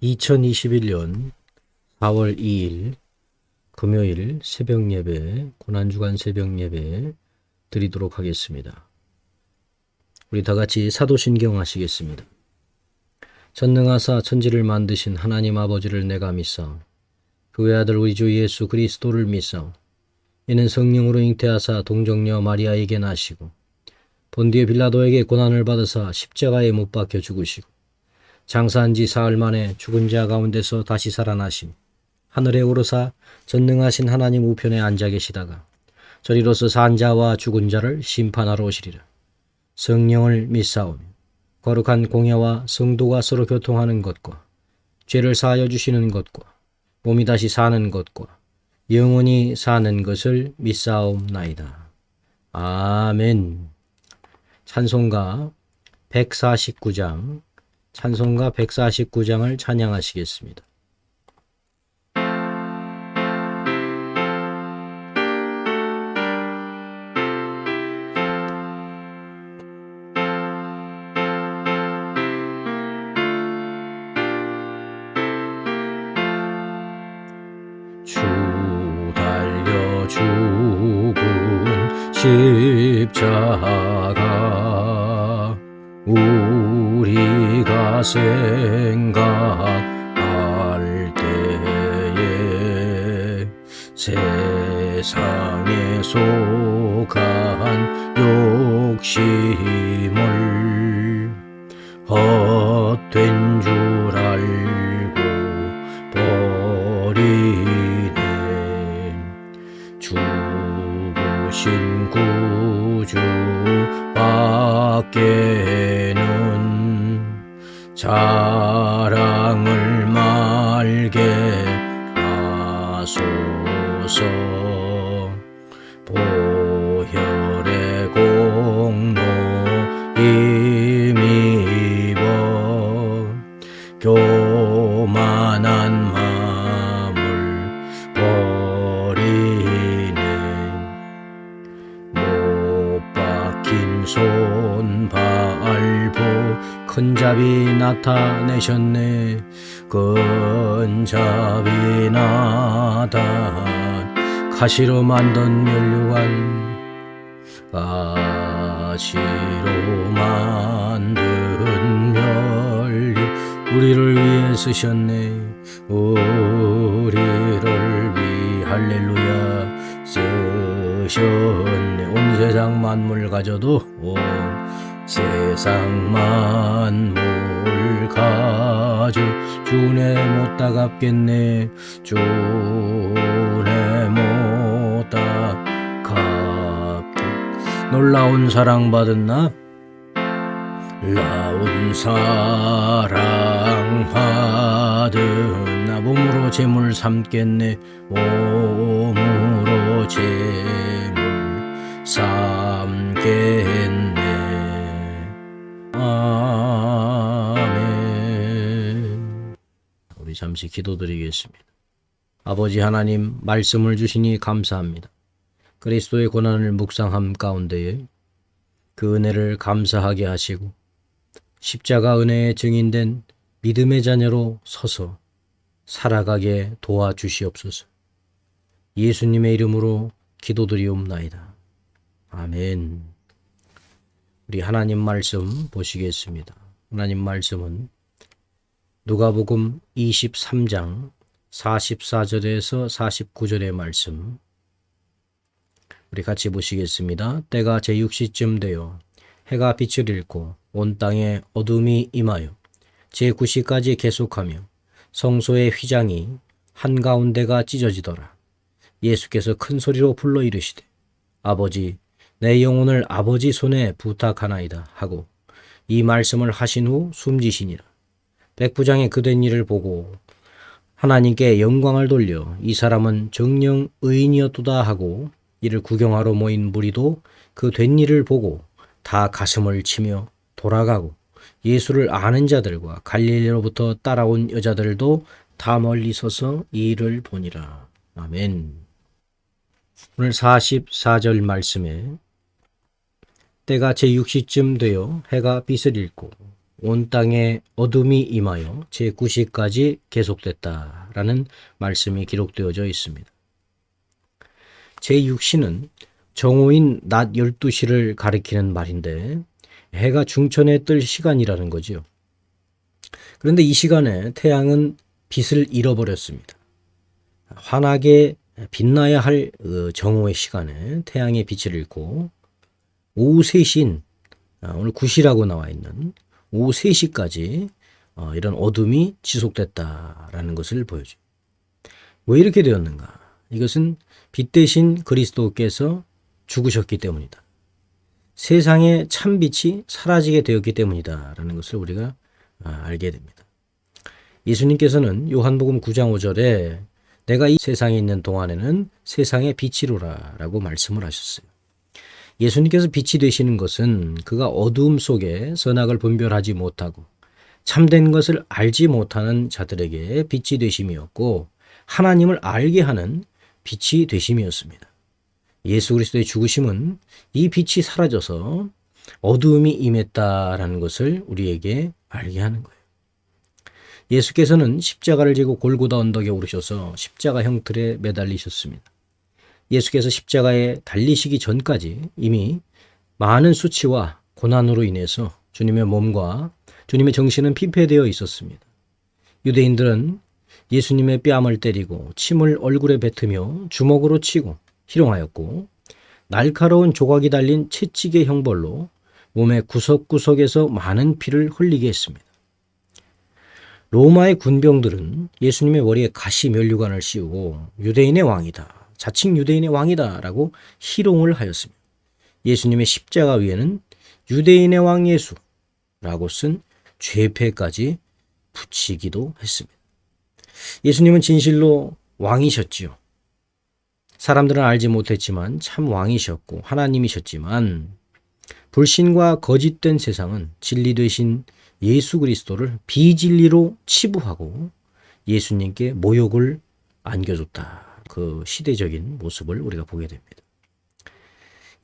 2021년 4월 2일 금요일 새벽 예배, 고난주간 새벽 예배 드리도록 하겠습니다. 우리 다 같이 사도신경 하시겠습니다. 전능하사 천지를 만드신 하나님 아버지를 내가 믿사오. 그의 아들 우리 주 예수 그리스도를 믿사오. 이는 성령으로 잉태하사 동정녀 마리아에게 나시고 본디오 빌라도에게 고난을 받으사 십자가에 못 박혀 죽으시고 장사한 지 사흘 만에 죽은 자 가운데서 다시 살아나심 하늘에 오르사 전능하신 하나님 우편에 앉아 계시다가 저리로서 산 자와 죽은 자를 심판하러 오시리라. 성령을 믿사오며 거룩한 공예와 성도가 서로 교통하는 것과 죄를 사하여 주시는 것과 몸이 다시 사는 것과 영원히 사는 것을 믿사옵나이다. 아멘. 찬송가 149장 찬송가 149장을 찬양하시겠습니다. 주 달려 죽은 십자가 우리가 생각할 때에 세상에 속한 욕심을 헛된 줄 알고 버리네. 죽으신 구주 밖에는 자랑을 말게 하소서. 보혈의 공로 힘입어 교만한 마음을 버리네. 못 박힌 손 밟고 큰 잡이 나타내셨네. 큰 잡이 나타 가시로 만든 면류관 가시로 만든 면류 우리를 위해 쓰셨네. 우리를 위해 할렐루야 쓰셨네. 온 세상 만물 가져도 온 세상 만물 가져 주네 못다 갚겠네. 주네 못다 갚겠. 놀라운 사랑 받았나? 놀라운 사랑 받으나 몸으로 재물 삼겠네. 몸으로 재물 삼겠네. 아멘. 우리 잠시 기도드리겠습니다. 아버지 하나님, 말씀을 주시니 감사합니다. 그리스도의 고난을 묵상함 가운데에 그 은혜를 감사하게 하시고 십자가 은혜에 증인된 믿음의 자녀로 서서 살아가게 도와주시옵소서. 예수님의 이름으로 기도드리옵나이다. 아멘. 우리 하나님 말씀 보시겠습니다. 하나님 말씀은 누가복음 23장 44절에서 49절의 말씀 우리 같이 보시겠습니다. 때가 제6시쯤 되어 해가 빛을 잃고 온 땅에 어둠이 임하여 제9시까지 계속하며 성소의 휘장이 한가운데가 찢어지더라. 예수께서 큰 소리로 불러 이르시되 아버지 내 영혼을 아버지 손에 부탁하나이다 하고 이 말씀을 하신 후 숨지시니라. 백부장이 그된 일을 보고 하나님께 영광을 돌려 이 사람은 정녕 의인이었도다 하고 이를 구경하러 모인 무리도 그 된 일을 보고 다 가슴을 치며 돌아가고 예수를 아는 자들과 갈릴리로부터 따라온 여자들도 다 멀리 서서 이 일을 보니라. 아멘. 오늘 44절 말씀에 때가 제6시쯤 되어 해가 빛을 잃고 온 땅에 어둠이 임하여 제9시까지 계속됐다라는 말씀이 기록되어져 있습니다. 제6시는 정오인 낮 12시를 가리키는 말인데 해가 중천에 뜰 시간이라는 거지요. 그런데 이 시간에 태양은 빛을 잃어버렸습니다. 환하게 빛나야 할 정오의 시간에 태양의 빛을 잃고 오후 3시인 오늘 9시라고 나와 있는 오후 3시까지 이런 어둠이 지속됐다라는 것을 보여줘요. 왜 이렇게 되었는가? 이것은 빛 대신 그리스도께서 죽으셨기 때문이다. 세상의 참빛이 사라지게 되었기 때문이다라는 것을 우리가 알게 됩니다. 예수님께서는 요한복음 9장 5절에 내가 이 세상에 있는 동안에는 세상의 빛이로라 라고 말씀을 하셨어요. 예수님께서 빛이 되시는 것은 그가 어두움 속에 선악을 분별하지 못하고 참된 것을 알지 못하는 자들에게 빛이 되심이었고 하나님을 알게 하는 빛이 되심이었습니다. 예수 그리스도의 죽으심은 이 빛이 사라져서 어두움이 임했다라는 것을 우리에게 알게 하는 거예요. 예수께서는 십자가를 지고 골고다 언덕에 오르셔서 십자가 형틀에 매달리셨습니다. 예수께서 십자가에 달리시기 전까지 이미 많은 수치와 고난으로 인해서 주님의 몸과 주님의 정신은 피폐되어 있었습니다. 유대인들은 예수님의 뺨을 때리고 침을 얼굴에 뱉으며 주먹으로 치고 희롱하였고 날카로운 조각이 달린 채찍의 형벌로 몸의 구석구석에서 많은 피를 흘리게 했습니다. 로마의 군병들은 예수님의 머리에 가시 면류관을 씌우고 유대인의 왕이다. 자칭 유대인의 왕이다 라고 희롱을 하였습니다. 예수님의 십자가 위에는 유대인의 왕 예수라고 쓴 죄패까지 붙이기도 했습니다. 예수님은 진실로 왕이셨지요. 사람들은 알지 못했지만 참 왕이셨고 하나님이셨지만 불신과 거짓된 세상은 진리 되신 예수 그리스도를 비진리로 치부하고 예수님께 모욕을 안겨줬다. 그 시대적인 모습을 우리가 보게 됩니다.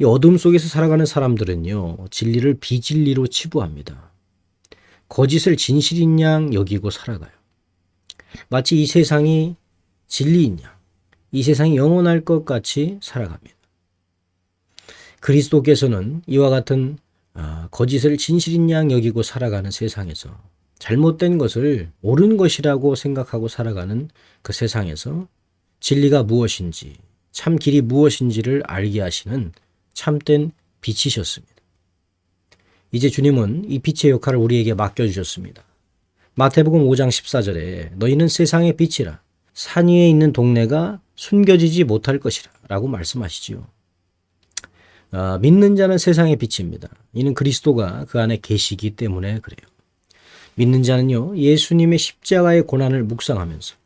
이 어둠 속에서 살아가는 사람들은요, 진리를 비진리로 치부합니다. 거짓을 진실인 양 여기고 살아가요. 마치 이 세상이 진리인 양, 이 세상이 영원할 것 같이 살아갑니다. 그리스도께서는 이와 같은 거짓을 진실인 양 여기고 살아가는 세상에서 잘못된 것을 옳은 것이라고 생각하고 살아가는 그 세상에서 진리가 무엇인지, 참 길이 무엇인지를 알게 하시는 참된 빛이셨습니다. 이제 주님은 이 빛의 역할을 우리에게 맡겨주셨습니다. 마태복음 5장 14절에 너희는 세상의 빛이라 산 위에 있는 동네가 숨겨지지 못할 것이라 라고 말씀하시지요. 믿는 자는 세상의 빛입니다. 이는 그리스도가 그 안에 계시기 때문에 그래요. 믿는 자는요, 예수님의 십자가의 고난을 묵상하면서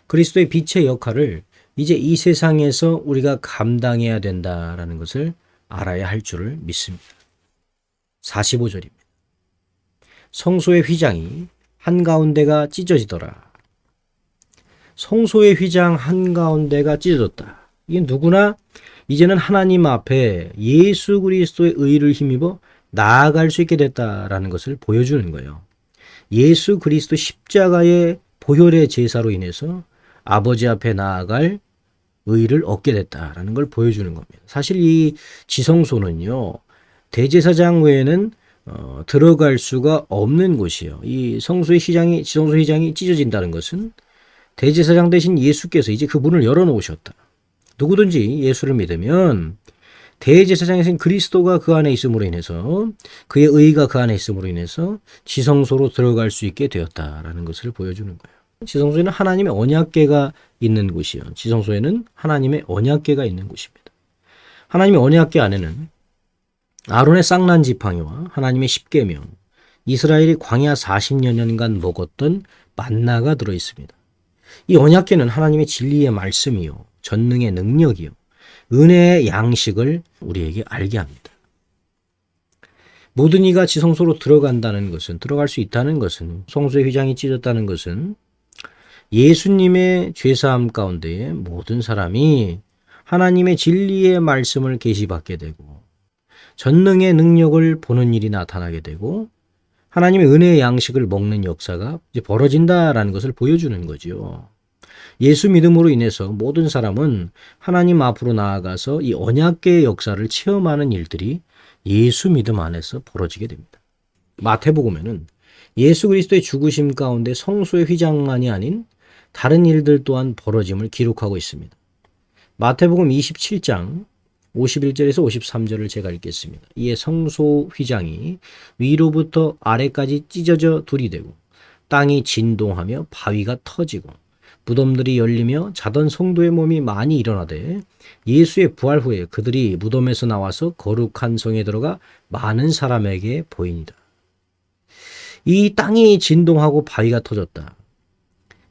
그리스도의 빛의 역할을 이제 이 세상에서 우리가 감당해야 된다라는 것을 알아야 할 줄을 믿습니다. 45절입니다. 성소의 휘장이 한가운데가 찢어지더라. 성소의 휘장 한가운데가 찢어졌다. 이게 누구나 이제는 하나님 앞에 예수 그리스도의 의를 힘입어 나아갈 수 있게 됐다라는 것을 보여주는 거예요. 예수 그리스도 십자가의 보혈의 제사로 인해서 아버지 앞에 나아갈 의를 얻게 됐다라는 걸 보여주는 겁니다. 사실 이 지성소는요, 대제사장 외에는 들어갈 수가 없는 곳이에요. 이 성소의 휘장이, 지성소 휘장이 찢어진다는 것은 대제사장 대신 예수께서 이제 그 문을 열어놓으셨다. 누구든지 예수를 믿으면 대제사장이신 그리스도가 그 안에 있음으로 인해서 그의 의가 그 안에 있음으로 인해서 지성소로 들어갈 수 있게 되었다라는 것을 보여주는 거예요. 지성소에는 하나님의 언약궤가 있는 곳이요. 지성소에는 하나님의 언약궤가 있는 곳입니다. 하나님의 언약궤 안에는 아론의 쌍난 지팡이와 하나님의 십계명, 이스라엘이 광야 40여 년간 먹었던 만나가 들어 있습니다. 이 언약궤는 하나님의 진리의 말씀이요, 전능의 능력이요, 은혜의 양식을 우리에게 알게 합니다. 모든 이가 지성소로 들어간다는 것은, 들어갈 수 있다는 것은, 성소의 휘장이 찢었다는 것은 예수님의 죄사함 가운데에 모든 사람이 하나님의 진리의 말씀을 계시받게 되고 전능의 능력을 보는 일이 나타나게 되고 하나님의 은혜의 양식을 먹는 역사가 이제 벌어진다라는 것을 보여주는 거지요. 예수 믿음으로 인해서 모든 사람은 하나님 앞으로 나아가서 이 언약계의 역사를 체험하는 일들이 예수 믿음 안에서 벌어지게 됩니다. 마태복음에는 예수 그리스도의 죽으심 가운데 성소의 휘장만이 아닌 다른 일들 또한 벌어짐을 기록하고 있습니다. 마태복음 27장 51절에서 53절을 제가 읽겠습니다. 이에 성소 휘장이 위로부터 아래까지 찢어져 둘이 되고 땅이 진동하며 바위가 터지고 무덤들이 열리며 자던 성도의 몸이 많이 일어나되 예수의 부활 후에 그들이 무덤에서 나와서 거룩한 성에 들어가 많은 사람에게 보이니라. 이 땅이 진동하고 바위가 터졌다.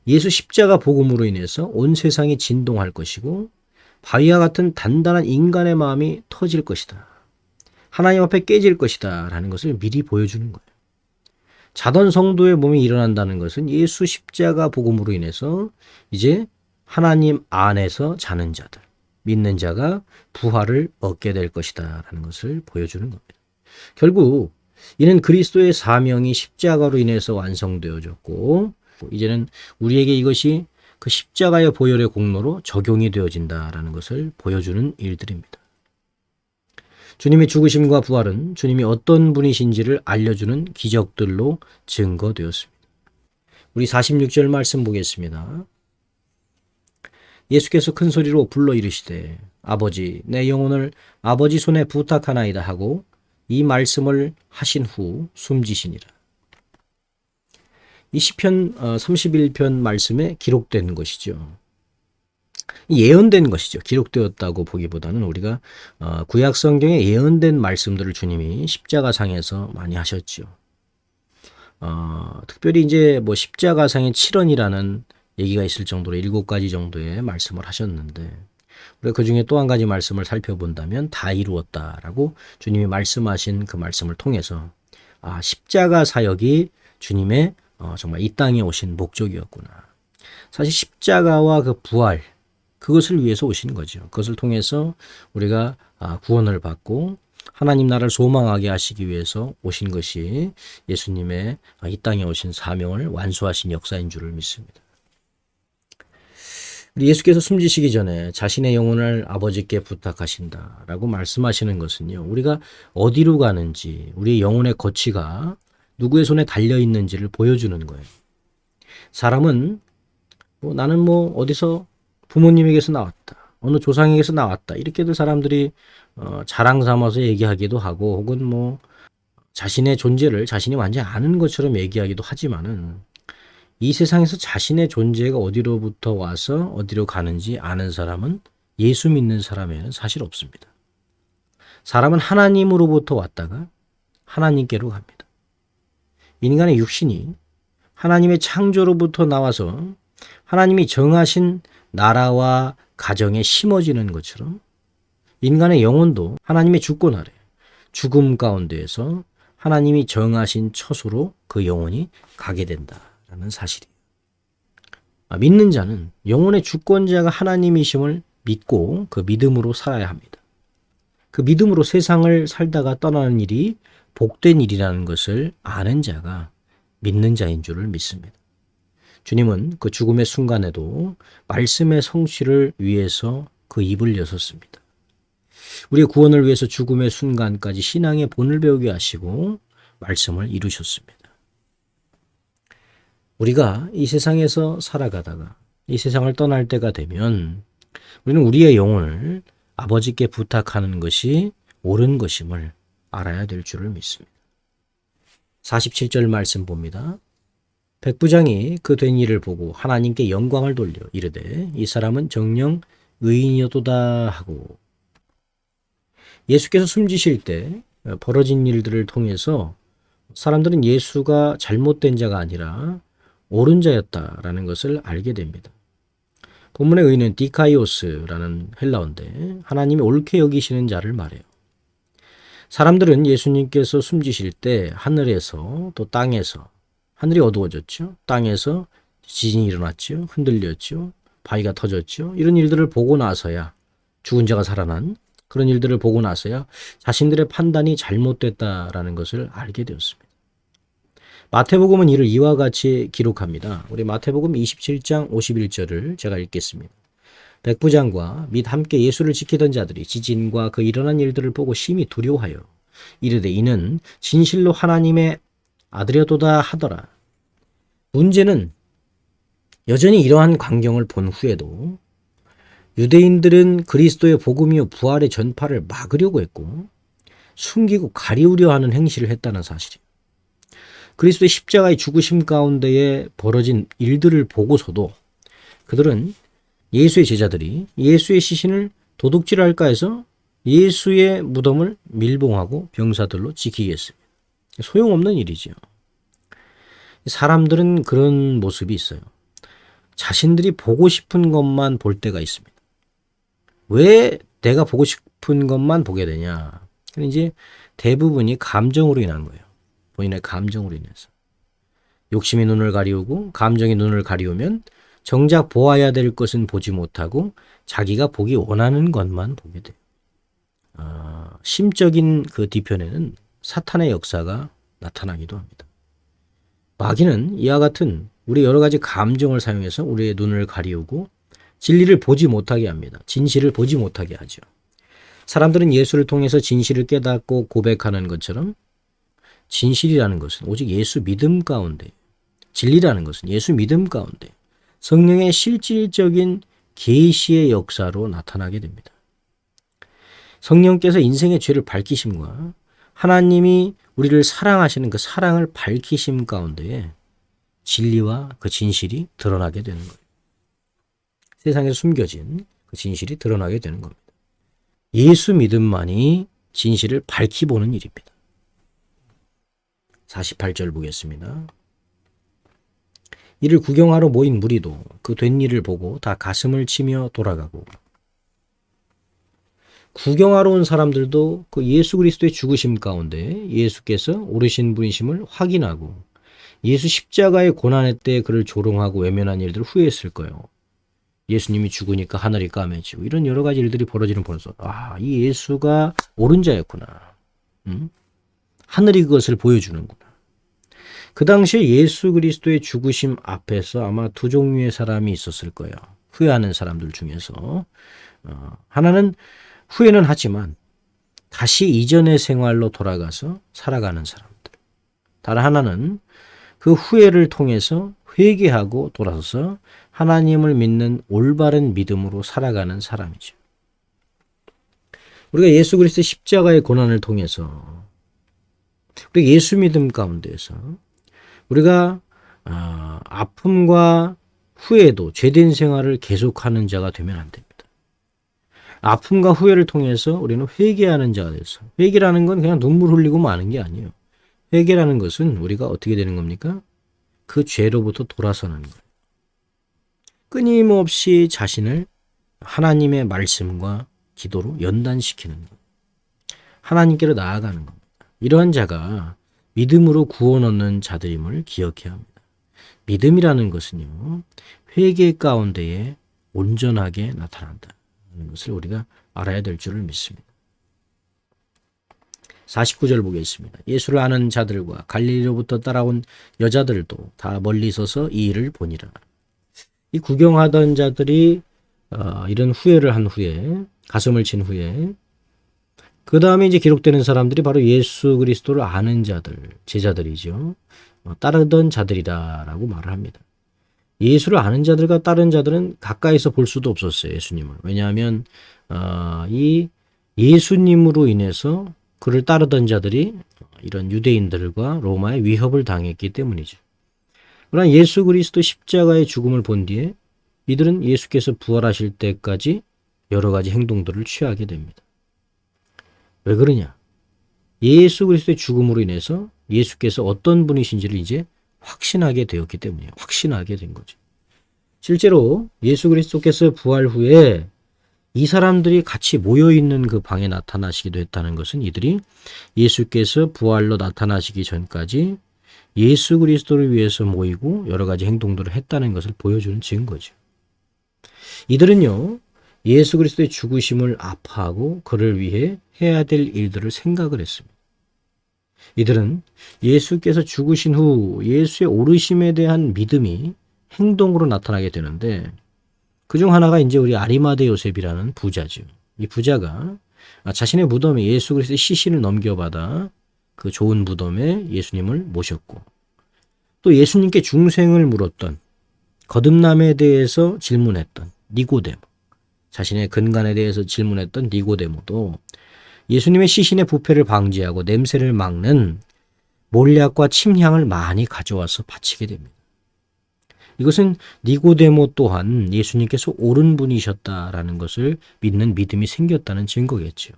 예수 십자가 복음으로 인해서 온 세상이 진동할 것이고 바위와 같은 단단한 인간의 마음이 터질 것이다. 하나님 앞에 깨질 것이다 라는 것을 미리 보여주는 거예요. 자던 성도의 몸이 일어난다는 것은 예수 십자가 복음으로 인해서 이제 하나님 안에서 자는 자들, 믿는 자가 부활을 얻게 될 것이다 라는 것을 보여주는 겁니다. 결국 이는 그리스도의 사명이 십자가로 인해서 완성되어졌고 이제는 우리에게 이것이 그 십자가의 보혈의 공로로 적용이 되어진다라는 것을 보여주는 일들입니다. 주님의 죽으심과 부활은 주님이 어떤 분이신지를 알려주는 기적들로 증거되었습니다. 우리 46절 말씀 보겠습니다. 예수께서 큰 소리로 불러 이르시되 아버지 내 영혼을 아버지 손에 부탁하나이다 하고 이 말씀을 하신 후 숨지시니라. 이 시편 31편 말씀에 기록된 것이죠. 예언된 것이죠. 기록되었다고 보기보다는 우리가 구약 성경에 예언된 말씀들을 주님이 십자가상에서 많이 하셨죠. 특별히 이제 뭐 십자가상의 7원이라는 얘기가 있을 정도로 7가지 정도의 말씀을 하셨는데 우리가 그 중에 또 한 가지 말씀을 살펴본다면 다 이루었다라고 주님이 말씀하신 그 말씀을 통해서 십자가 사역이 주님의 정말 이 땅에 오신 목적이었구나. 사실 십자가와 그 부활 그것을 위해서 오신 거죠. 그것을 통해서 우리가 구원을 받고 하나님 나라를 소망하게 하시기 위해서 오신 것이 예수님의 이 땅에 오신 사명을 완수하신 역사인 줄을 믿습니다. 우리 예수께서 숨지시기 전에 자신의 영혼을 아버지께 부탁하신다라고 말씀하시는 것은요. 우리가 어디로 가는지 우리의 영혼의 거취가 누구의 손에 달려 있는지를 보여주는 거예요. 사람은 나는 어디서 부모님에게서 나왔다. 어느 조상에게서 나왔다. 이렇게들 사람들이 자랑 삼아서 얘기하기도 하고 혹은 자신의 존재를 자신이 완전히 아는 것처럼 얘기하기도 하지만은 이 세상에서 자신의 존재가 어디로부터 와서 어디로 가는지 아는 사람은 예수 믿는 사람에는 사실 없습니다. 사람은 하나님으로부터 왔다가 하나님께로 갑니다. 인간의 육신이 하나님의 창조로부터 나와서 하나님이 정하신 나라와 가정에 심어지는 것처럼 인간의 영혼도 하나님의 주권 아래 죽음 가운데에서 하나님이 정하신 처소로 그 영혼이 가게 된다라는 사실이에요. 믿는 자는 영혼의 주권자가 하나님이심을 믿고 그 믿음으로 살아야 합니다. 그 믿음으로 세상을 살다가 떠나는 일이 복된 일이라는 것을 아는 자가 믿는 자인 줄을 믿습니다. 주님은 그 죽음의 순간에도 말씀의 성취를 위해서 그 입을 여섰습니다. 우리의 구원을 위해서 죽음의 순간까지 신앙의 본을 배우게 하시고 말씀을 이루셨습니다. 우리가 이 세상에서 살아가다가 이 세상을 떠날 때가 되면 우리는 우리의 영혼을 아버지께 부탁하는 것이 옳은 것임을 알아야 될 줄을 믿습니다. 47절 말씀 봅니다. 백부장이 그 된 일을 보고 하나님께 영광을 돌려 이르되 이 사람은 정녕 의인이었도다 하고 예수께서 숨지실 때 벌어진 일들을 통해서 사람들은 예수가 잘못된 자가 아니라 옳은 자였다라는 것을 알게 됩니다. 본문의 의는 디카이오스라는 헬라어인데 하나님이 옳게 여기시는 자를 말해요. 사람들은 예수님께서 숨지실 때 하늘에서 또 땅에서 하늘이 어두워졌죠. 땅에서 지진이 일어났죠. 흔들렸죠. 바위가 터졌죠. 이런 일들을 보고 나서야 죽은 자가 살아난 그런 일들을 보고 나서야 자신들의 판단이 잘못됐다라는 것을 알게 되었습니다. 마태복음은 이를 이와 같이 기록합니다. 우리 마태복음 27장 51절을 제가 읽겠습니다. 백부장과 및 함께 예수를 지키던 자들이 지진과 그 일어난 일들을 보고 심히 두려워하여 이르되 이는 진실로 하나님의 아들이었도다 하더라. 문제는 여전히 이러한 광경을 본 후에도 유대인들은 그리스도의 복음이요 부활의 전파를 막으려고 했고 숨기고 가리우려 하는 행실을 했다는 사실이에요. 그리스도의 십자가의 죽으심 가운데에 벌어진 일들을 보고서도 그들은 예수의 제자들이 예수의 시신을 도둑질할까 해서 예수의 무덤을 밀봉하고 병사들로 지키게 했습니다. 소용없는 일이지요. 사람들은 그런 모습이 있어요. 자신들이 보고 싶은 것만 볼 때가 있습니다. 왜 내가 보고 싶은 것만 보게 되냐? 이제 대부분이 감정으로 인한 거예요. 본인의 감정으로 인해서. 욕심이 눈을 가리우고 감정이 눈을 가리우면 정작 보아야 될 것은 보지 못하고 자기가 보기 원하는 것만 보게 돼요. 심적인 그 뒤편에는 사탄의 역사가 나타나기도 합니다. 마귀는 이와 같은 우리 여러 가지 감정을 사용해서 우리의 눈을 가리우고 진리를 보지 못하게 합니다. 진실을 보지 못하게 하죠. 사람들은 예수를 통해서 진실을 깨닫고 고백하는 것처럼 진실이라는 것은 오직 예수 믿음 가운데, 진리라는 것은 예수 믿음 가운데 성령의 실질적인 계시의 역사로 나타나게 됩니다. 성령께서 인생의 죄를 밝히심과 하나님이 우리를 사랑하시는 그 사랑을 밝히심 가운데에 진리와 그 진실이 드러나게 되는 거예요. 세상에 숨겨진 그 진실이 드러나게 되는 겁니다. 예수 믿음만이 진실을 밝히보는 일입니다. 48절 보겠습니다. 이를 구경하러 모인 무리도 그 된 일을 보고 다 가슴을 치며 돌아가고 구경하러 온 사람들도 그 예수 그리스도의 죽으심 가운데 예수께서 오르신 분이심을 확인하고 예수 십자가의 고난의 때에 그를 조롱하고 외면한 일들을 후회했을 거예요. 예수님이 죽으니까 하늘이 까매지고 이런 여러 가지 일들이 벌어지는 보면서 이 예수가 옳은 자였구나. 하늘이 그것을 보여주는구나. 그 당시에 예수 그리스도의 죽으심 앞에서 아마 두 종류의 사람이 있었을 거예요. 후회하는 사람들 중에서 하나는 후회는 하지만 다시 이전의 생활로 돌아가서 살아가는 사람들. 다른 하나는 그 후회를 통해서 회개하고 돌아서서 하나님을 믿는 올바른 믿음으로 살아가는 사람이죠. 우리가 예수 그리스도의 십자가의 고난을 통해서 우리 예수 믿음 가운데에서 우리가 아픔과 후회도 죄된 생활을 계속하는 자가 되면 안 됩니다. 아픔과 후회를 통해서 우리는 회개하는 자가 돼서 회개라는 건 그냥 눈물 흘리고 마는 게 아니에요. 회개라는 것은 우리가 어떻게 되는 겁니까? 그 죄로부터 돌아서는 거예요. 끊임없이 자신을 하나님의 말씀과 기도로 연단시키는 거예요. 하나님께로 나아가는 겁니다. 이러한 자가 믿음으로 구원 얻는 자들임을 기억해야 합니다. 믿음이라는 것은요, 회개 가운데에 온전하게 나타난다는 것을 우리가 알아야 될 줄을 믿습니다. 49절 보겠습니다. 예수를 아는 자들과 갈릴리로부터 따라온 여자들도 다 멀리 서서 이 일을 보니라. 이 구경하던 자들이 이런 후회를 한 후에, 가슴을 친 후에 그 다음에 이제 기록되는 사람들이 바로 예수 그리스도를 아는 자들, 제자들이죠. 따르던 자들이다라고 말을 합니다. 예수를 아는 자들과 따른 자들은 가까이서 볼 수도 없었어요. 예수님을. 왜냐하면 이 예수님으로 인해서 그를 따르던 자들이 이런 유대인들과 로마의 위협을 당했기 때문이죠. 그러나 예수 그리스도 십자가의 죽음을 본 뒤에 이들은 예수께서 부활하실 때까지 여러 가지 행동들을 취하게 됩니다. 왜 그러냐? 예수 그리스도의 죽음으로 인해서 예수께서 어떤 분이신지를 이제 확신하게 되었기 때문이에요. 확신하게 된 거죠. 실제로 예수 그리스도께서 부활 후에 이 사람들이 같이 모여있는 그 방에 나타나시기도 했다는 것은 이들이 예수께서 부활로 나타나시기 전까지 예수 그리스도를 위해서 모이고 여러 가지 행동들을 했다는 것을 보여주는 증거죠. 이들은요, 예수 그리스도의 죽으심을 아파하고 그를 위해 해야 될 일들을 생각을 했습니다. 이들은 예수께서 죽으신 후 예수의 오르심에 대한 믿음이 행동으로 나타나게 되는데 그중 하나가 이제 우리 아리마대 요셉이라는 부자죠. 이 부자가 자신의 무덤에 예수 그리스도의 시신을 넘겨받아 그 좋은 무덤에 예수님을 모셨고 또 예수님께 중생을 물었던 거듭남에 대해서 질문했던 니고데모, 자신의 근간에 대해서 질문했던 니고데모도 예수님의 시신의 부패를 방지하고 냄새를 막는 몰약과 침향을 많이 가져와서 바치게 됩니다. 이것은 니고데모 또한 예수님께서 옳은 분이셨다라는 것을 믿는 믿음이 생겼다는 증거겠죠.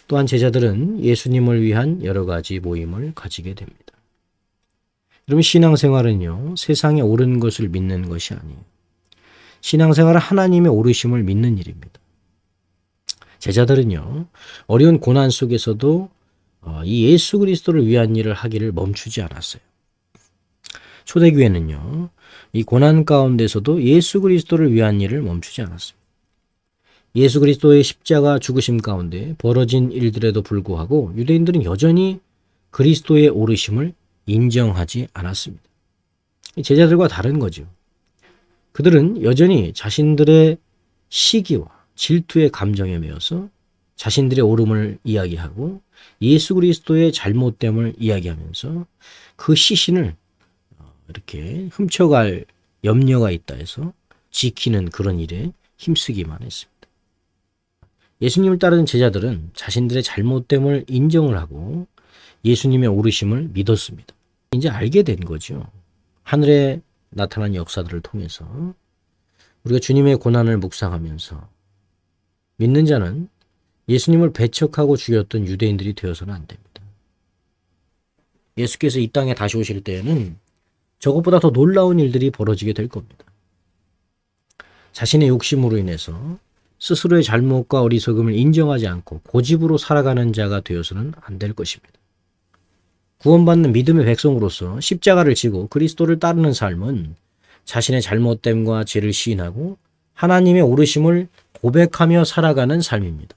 또한 제자들은 예수님을 위한 여러 가지 모임을 가지게 됩니다. 여러분, 신앙생활은요, 세상에 옳은 것을 믿는 것이 아니에요. 신앙생활은 하나님의 오르심을 믿는 일입니다. 제자들은요, 어려운 고난 속에서도 이 예수 그리스도를 위한 일을 하기를 멈추지 않았어요. 초대교회는요, 이 고난 가운데서도 예수 그리스도를 위한 일을 멈추지 않았습니다. 예수 그리스도의 십자가 죽으심 가운데 벌어진 일들에도 불구하고 유대인들은 여전히 그리스도의 오르심을 인정하지 않았습니다. 제자들과 다른 거죠. 그들은 여전히 자신들의 시기와 질투의 감정에 매여서 자신들의 옳음을 이야기하고 예수 그리스도의 잘못됨을 이야기하면서 그 시신을 이렇게 훔쳐갈 염려가 있다 해서 지키는 그런 일에 힘쓰기만 했습니다. 예수님을 따르는 제자들은 자신들의 잘못됨을 인정을 하고 예수님의 오르심을 믿었습니다. 이제 알게 된 거죠. 하늘에 나타난 역사들을 통해서 우리가 주님의 고난을 묵상하면서 믿는 자는 예수님을 배척하고 죽였던 유대인들이 되어서는 안 됩니다. 예수께서 이 땅에 다시 오실 때에는 저것보다 더 놀라운 일들이 벌어지게 될 겁니다. 자신의 욕심으로 인해서 스스로의 잘못과 어리석음을 인정하지 않고 고집으로 살아가는 자가 되어서는 안 될 것입니다. 구원받는 믿음의 백성으로서 십자가를 지고 그리스도를 따르는 삶은 자신의 잘못됨과 죄를 시인하고 하나님의 오르심을 고백하며 살아가는 삶입니다.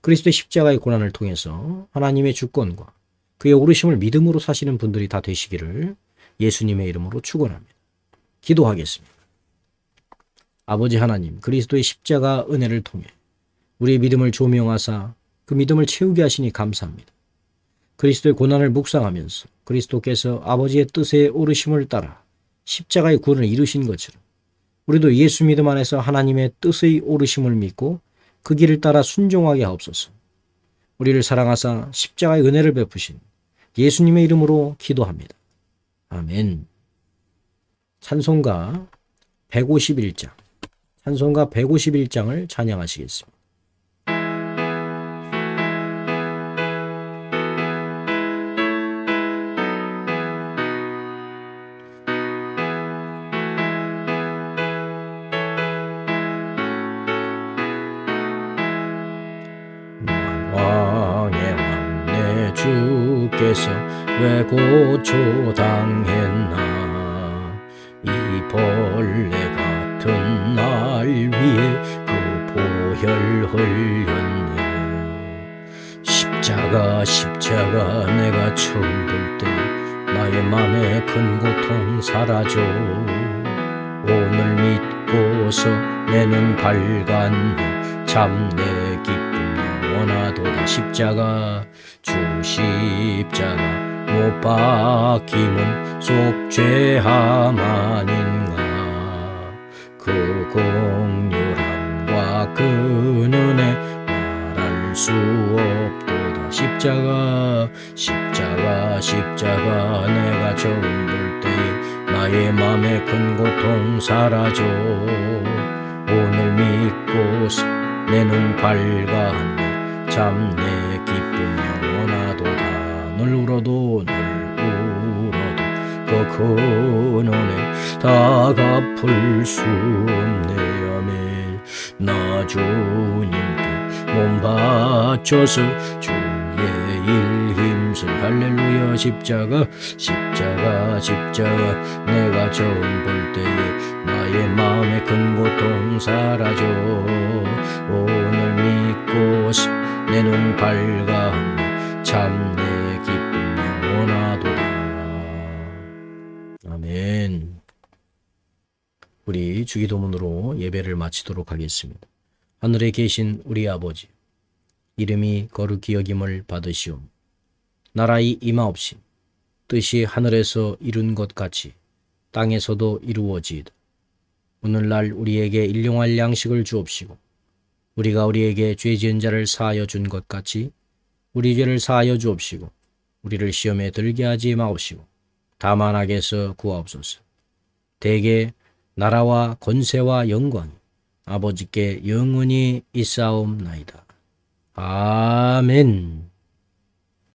그리스도의 십자가의 고난을 통해서 하나님의 주권과 그의 오르심을 믿음으로 사시는 분들이 다 되시기를 예수님의 이름으로 축원합니다. 기도하겠습니다. 아버지 하나님, 그리스도의 십자가 은혜를 통해 우리의 믿음을 조명하사 그 믿음을 채우게 하시니 감사합니다. 그리스도의 고난을 묵상하면서 그리스도께서 아버지의 뜻에 오르심을 따라 십자가의 구원을 이루신 것처럼 우리도 예수 믿음 안에서 하나님의 뜻의 오르심을 믿고 그 길을 따라 순종하게 하옵소서. 우리를 사랑하사 십자가의 은혜를 베푸신 예수님의 이름으로 기도합니다. 아멘. 찬송가 151장, 찬송가 151장을 찬양하시겠습니다. 왕의 왕 내 주께서 왜 고초당했나 이 벌레 같은 날 위에 그 보혈 흘렸네. 십자가 내가 처음 볼 때 나의 맘에 큰 고통 사라져 오늘 믿고서 내 눈 밝았네. 참 내 기쁨 원하도다. 주 십자가 못 박힘은 속죄함 아닌가. 그 공률함과 그 은혜 말할 수 없도다. 십자가 내가 처음 볼 때에 나의 맘에 큰 고통 사라져 오늘 믿고서 내 눈 밝았네. 참 내 기쁨 영원하도다. 늘 울어도 그 큰 은혜 다 갚을 수 없네. 아멘. 나 주님께 몸 바쳐서 주의 일 힘쓰리. 할렐루야. 십자가 내가 처음 볼 때에 나의 마음에 큰 고통 사라져 오늘 믿고서 내 눈 밝았네. 참 내 기쁨 영원하도다. 아멘. 우리 주기도문으로 예배를 마치도록 하겠습니다. 하늘에 계신 우리 아버지, 이름이 거룩히 여김을 받으시오. 나라의 임하옵심, 뜻이 하늘에서 이룬 것 같이 땅에서도 이루어지이다. 오늘날 우리에게 일용할 양식을 주옵시고, 우리가 우리에게 죄 지은 자를 사하여 준 것 같이 우리 죄를 사하여 주옵시고, 우리를 시험에 들게 하지 마옵시고 다만 악에서 구하옵소서. 대개 나라와 권세와 영광이 아버지께 영원히 있사옵나이다. 아멘.